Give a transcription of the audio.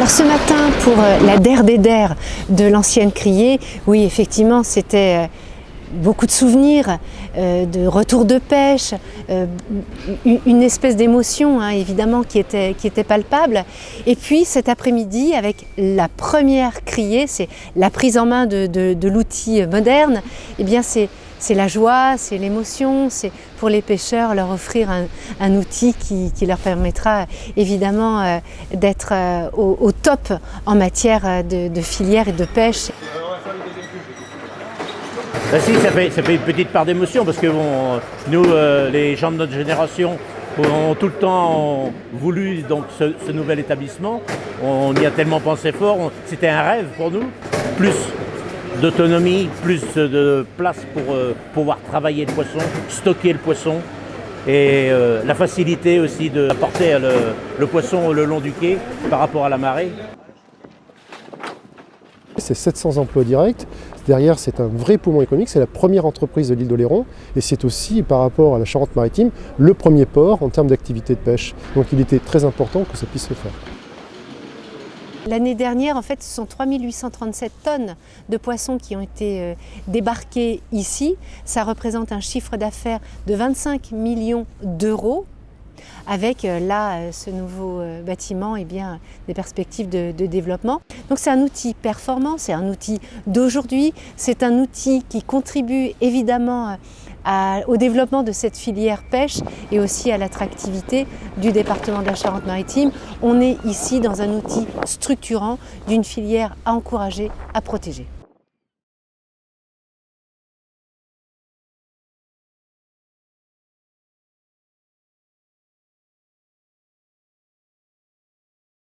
Alors ce matin, pour la der des der de l'ancienne criée, oui effectivement c'était beaucoup de souvenirs, de retour de pêche, une espèce d'émotion évidemment qui était palpable. Et puis cet après-midi avec la première criée, c'est la prise en main de l'outil moderne, eh bien c'est la joie, c'est l'émotion, c'est pour les pêcheurs leur offrir un outil qui leur permettra évidemment d'être au top en matière de filière et de pêche. Ben si, ça fait une petite part d'émotion parce que bon, nous, les gens de notre génération, ont tout le temps voulu donc, ce nouvel établissement. On y a tellement pensé fort, c'était un rêve pour nous. Plus d'autonomie, plus de place pour pouvoir travailler le poisson, stocker le poisson et la facilité aussi d'apporter le poisson le long du quai par rapport à la marée. C'est 700 emplois directs. Derrière, c'est un vrai poumon économique. C'est la première entreprise de l'île d'Oléron. Et c'est aussi, par rapport à la Charente-Maritime, le premier port en termes d'activité de pêche. Donc il était très important que ça puisse se faire. L'année dernière, en fait, ce sont 3837 tonnes de poissons qui ont été débarqués ici. Ça représente un chiffre d'affaires de 25 millions d'euros. Avec là, ce nouveau bâtiment, eh bien, des perspectives de développement. Donc c'est un outil performant, c'est un outil d'aujourd'hui, c'est un outil qui contribue évidemment au développement de cette filière pêche et aussi à l'attractivité du département de la Charente-Maritime. On est ici dans un outil structurant d'une filière à encourager, à protéger.